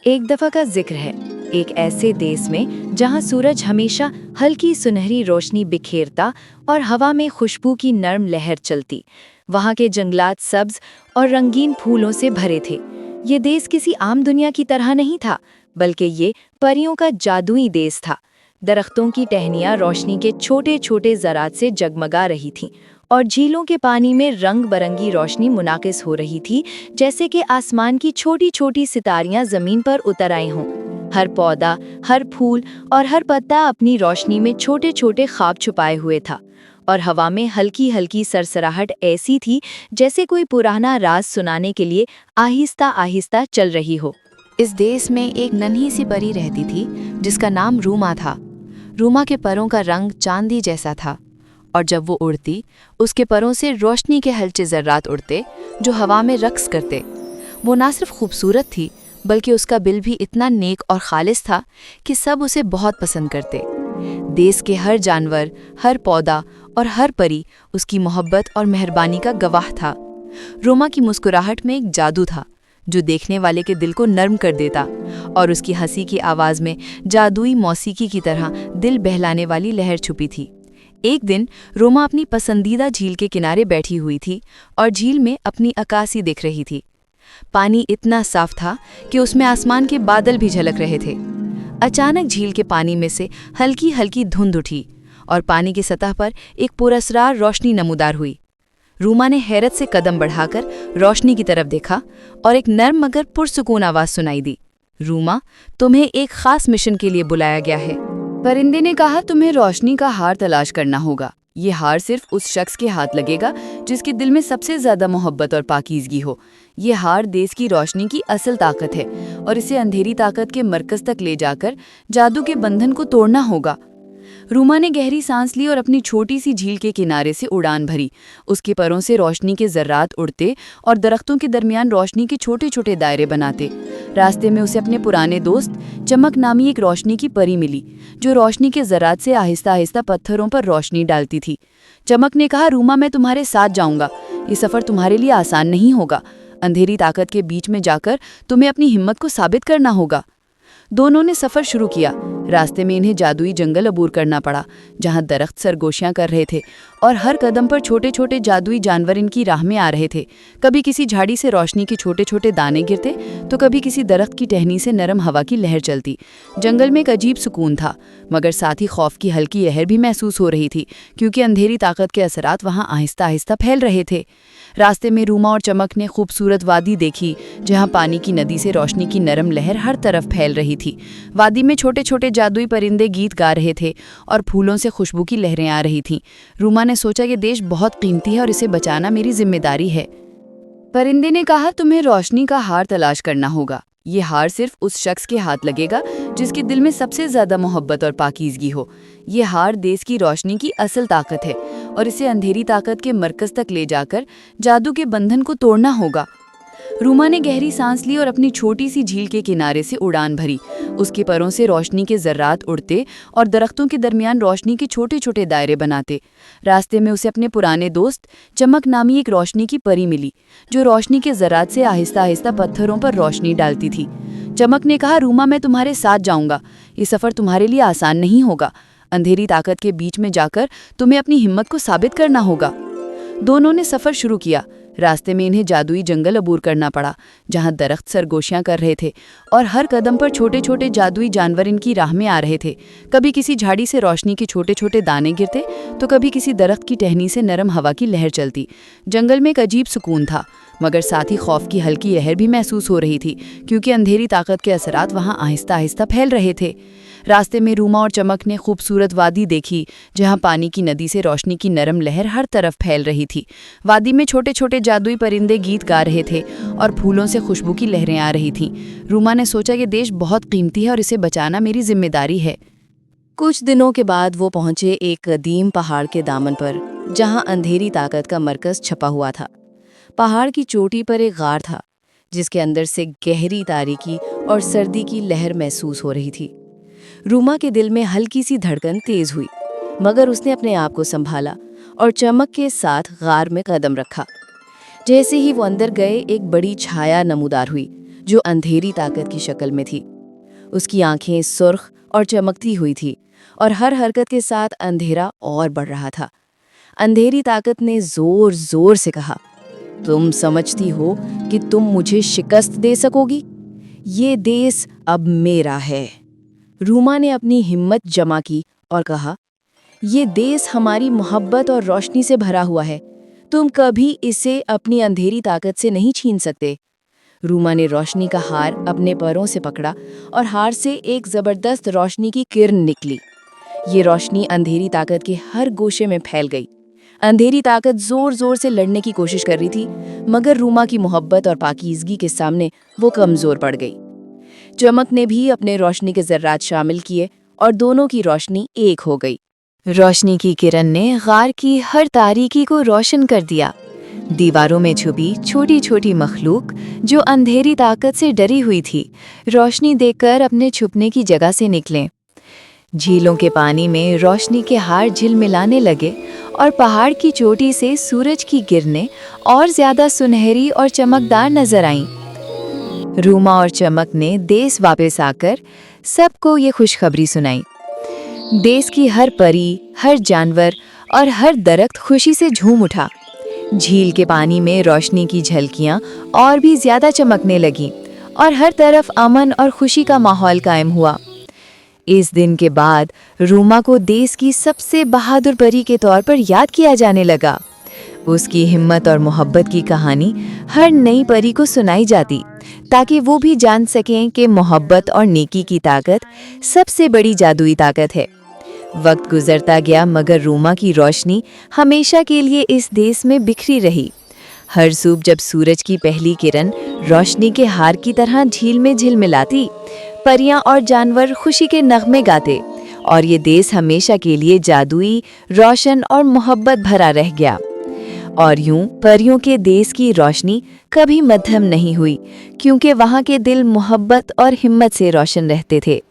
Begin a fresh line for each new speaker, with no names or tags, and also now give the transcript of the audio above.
एक दफा का जिक्र है, एक ऐसे देश में जहां सूरज हमेशा हल्की सुनहरी रोशनी बिखेरता और हवा में खुशबू की नर्म लहर चलती। वहां के जंगलात सब्ज और रंगीन फूलों से भरे थे। ये देश किसी आम दुनिया की तरह नहीं था, बल्कि ये परियों का जादुई देश था। दरख्तों की टहनियां रोशनी के छोटे छोटे ज़रात से जगमगा रही थीं और झीलों के पानी में रंग बरंगी रोशनी मुनाकिस हो रही थी, जैसे कि आसमान की छोटी छोटी सितारियां जमीन पर उतर आई हों। हर पौधा, हर फूल और हर पत्ता अपनी रोशनी में छोटे छोटे ख्वाब छुपाए हुए था, और हवा में हल्की हल्की सरसराहट ऐसी थी जैसे कोई पुराना राज सुनाने के लिए आहिस्ता आहिस्ता चल रही हो। इस देश में एक नन्ही सी परी रहती थी जिसका नाम रूमा था। रूमा के परों का रंग चांदी जैसा था, और जब वो उड़ती, उसके परों से रोशनी के हल्के जर्रात उड़ते जो हवा में रक्स करते। वो ना सिर्फ खूबसूरत थी, बल्कि उसका दिल भी इतना नेक और खालिस था कि सब उसे बहुत पसंद करते। देश के हर जानवर, हर पौधा और हर परी उसकी मोहब्बत और मेहरबानी का गवाह था। रूमा की मुस्कुराहट में एक जादू था जो देखने वाले के दिल को नर्म कर देता, और उसकी हंसी की आवाज़ में जादुई मौसीकी की तरह दिल बहलाने वाली लहर छुपी थी। एक दिन रोमा अपनी पसंदीदा झील के किनारे बैठी हुई थी और झील में अपनी अक्कासी देख रही थी। पानी इतना साफ था कि उसमें आसमान के बादल भी झलक रहे थे। अचानक झील के पानी में से हल्की हल्की धुंध उठी और पानी की सतह पर एक पुरस्रार रोशनी नमूदार हुई। रूमा ने हैरत से कदम बढ़ाकर रोशनी की तरफ देखा और एक नर्म मगर पुरसुकून आवाज सुनाई दी। रूमा, तुम्हें एक खास मिशन के लिए बुलाया गया है। परिंदे ने कहा, तुम्हें रोशनी का हार तलाश करना होगा। ये हार सिर्फ उस शख्स के हाथ लगेगा जिसके दिल में सबसे ज्यादा मोहब्बत और पाकीज़गी हो। ये हार देश की रोशनी की असल ताकत है और इसे अंधेरी ताकत के मरकज तक ले जाकर जादू के बंधन को तोड़ना होगा। रूमा ने गहरी सांस ली और अपनी छोटी सी झील के किनारे से उड़ान भरी। उसके परों से रोशनी के जर्रात उड़ते और दरख्तों के दरमियान रोशनी के छोटे छोटे दायरे बनाते। रास्ते में उसे अपने पुराने दोस्त चमक नामी एक रोशनी की परी मिली, जो रोशनी के जर्रात से आहिस्ता आहिस्ता पत्थरों पर रोशनी डालती थी। चमक ने कहा, रूमा, मैं तुम्हारे साथ जाऊंगा। ये सफ़र तुम्हारे लिए आसान नहीं होगा। अंधेरी ताकत के बीच में जाकर तुम्हें अपनी हिम्मत को साबित करना होगा। दोनों ने सफ़र शुरू किया। रास्ते में इन्हें जादुई जंगल अबूर करना पड़ा, जहां दरख्त सरगोशियां कर रहे थे और हर कदम पर छोटे छोटे जादुई जानवर इनकी राह में आ रहे थे। कभी किसी झाड़ी से रोशनी के छोटे छोटे दाने गिरते, तो कभी किसी दरख्त की टहनी से नरम हवा की लहर चलती। जंगल में एक अजीब सुकून था, मगर साथ ही खौफ की हल्की लहर भी महसूस हो रही थी, क्योंकि अंधेरी ताकत के असरात वहां आहिस्ता आहिस्ता फैल रहे थे। रास्ते में रूमा और चमक ने खूबसूरत वादी देखी, जहां पानी की नदी से रोशनी की नरम लहर हर तरफ फैल रही थी। वादी में छोटे छोटे जादुई परिंदे गीत गा रहे थे और फूलों से खुशबू की लहरें आ रही थीं। रूमा ने सोचा, ये देश बहुत कीमती है और इसे बचाना मेरी जिम्मेदारी है। परिंदे ने कहा, तुम्हें रोशनी का हार तलाश करना होगा। ये हार सिर्फ उस शख्स के हाथ लगेगा जिसके दिल में सबसे ज्यादा मोहब्बत और पाकीज़गी हो। ये हार देश की रोशनी की असल ताकत है और इसे अंधेरी ताकत के मरकज तक ले जाकर जादू के बंधन को तोड़ना होगा। रूमा ने गहरी सांस ली और अपनी छोटी सी झील के किनारे से उड़ान भरी। उसके परों से रोशनी के जर्रात उड़ते और दरख्तों के दरमियान रोशनी के छोटे छोटे दायरे बनाते। रास्ते में उसे अपने पुराने दोस्त चमक नामी एक रोशनी की परी मिली, जो रोशनी के जर्रात से आहिस्ता आहिस्ता पत्थरों पर रोशनी डालती थी। चमक ने कहा, रूमा, मैं तुम्हारे साथ जाऊंगा। ये सफ़र तुम्हारे लिए आसान नहीं होगा। अंधेरी ताकत के बीच में जाकर तुम्हें अपनी हिम्मत को साबित करना होगा। दोनों ने सफ़र शुरू किया। रास्ते में इन्हें जादुई जंगल अबूर करना पड़ा, जहां दरख्त सरगोशियां कर रहे थे और हर कदम पर छोटे छोटे जादुई जानवर इनकी राह में आ रहे थे। कभी किसी झाड़ी से रोशनी के छोटे छोटे दाने गिरते, तो कभी किसी दरख्त की टहनी से नरम हवा की लहर चलती। जंगल में एक अजीब सुकून था, मगर साथ ही खौफ की हल्की लहर भी महसूस हो रही थी, क्योंकि अंधेरी ताकत के असरात वहां आहिस्ता आहिस्ता फैल रहे थे। रास्ते में रूमा और चमक ने खूबसूरत वादी देखी, जहां पानी की नदी से रोशनी की नरम लहर हर तरफ फैल रही थी। वादी में छोटे छोटे जादुई परिंदे गीत गा रहे थे और फूलों से खुशबू की लहरें आ रही थीं। रूमा ने सोचा, ये देश बहुत कीमती है और इसे बचाना मेरी जिम्मेदारी है। कुछ दिनों के बाद वो पहुंचे एक कदीम पहाड़ के दामन पर, जहां अंधेरी ताकत का मरकज छपा हुआ था। पहाड़ की चोटी पर एक गार था, जिसके अंदर से गहरी तारीकी और सर्दी की लहर महसूस हो रही थी। रूमा के दिल में हल्की सी धड़कन तेज हुई, मगर उसने अपने आप को संभाला और चमक के साथ गार में कदम रखा। जैसे ही वो अंदर गए, एक बड़ी छाया नमूदार हुई, जो अंधेरी ताकत की शक्ल में थी। उसकी आंखें सुर्ख और चमकती हुई थी और हर हरकत के साथ अंधेरा और बढ़ रहा था। अंधेरी ताकत ने जोर जोर से कहा, तुम समझती हो कि तुम मुझे शिकस्त दे सकोगी? ये देश अब मेरा है। रूमा ने अपनी हिम्मत जमा की और कहा, ये देश हमारी मोहब्बत और रोशनी से भरा हुआ है। तुम कभी इसे अपनी अंधेरी ताकत से नहीं छीन सकते। रूमा ने रोशनी का हार अपने पैरों से पकड़ा और हार से एक जबरदस्त रोशनी की किरण निकली। ये रोशनी अंधेरी ताकत के हर गोशे में फैल गई। अंधेरी ताकत जोर जोर से लड़ने की कोशिश कर रही थी, मगर रूमा की मोहब्बत और पाकीज़गी के सामने वो कमजोर पड़ गई। चमक ने भी अपने रोशनी के जर्रात शामिल किए और दोनों की रोशनी एक हो गई। रोशनी की किरण ने गार की हर तारीकी को रोशन कर दिया। दीवारों में छुपी छोटी छोटी मखलूक जो अंधेरी ताकत से डरी हुई थी, रोशनी देखकर अपने छुपने की जगह से निकले। झीलों के पानी में रोशनी के हार झिलमिलाने लगे और पहाड़ की चोटी से सूरज की किरणें और ज्यादा सुनहरी और चमकदार नजर आईं। रूमा और चमक ने देश वापस आकर सबको ये खुशखबरी सुनाई। देश की हर परी, हर जानवर और हर दरख्त खुशी से झूम उठा। झील के पानी में रोशनी की झलकियां और भी ज्यादा चमकने लगीं और हर तरफ अमन और खुशी का माहौल कायम हुआ। इस दिन के बाद रूमा को देश की सबसे बहादुर परी के तौर पर याद किया जाने लगा। उसकी हिम्मत और मोहब्बत की कहानी हर नई परी को सुनाई जाती, ताकि वो भी जान सकें कि मोहब्बत और नेकी की ताकत सबसे बड़ी जादुई ताकत है। वक्त गुजरता गया, मगर रूमा की रोशनी हमेशा के लिए इस देश में बिखरी रही। हर सुबह जब सूरज की पहली किरण रोशनी के हार की तरह झील में झिलमिलाती, परियां और जानवर खुशी के नगमे गाते और ये देश हमेशा के लिए जादुई, रोशन और मोहब्बत भरा रह गया। और यूं परियों के देश की रोशनी कभी मध्यम नहीं हुई, क्योंकि वहाँ के दिल मोहब्बत और हिम्मत से रोशन रहते थे।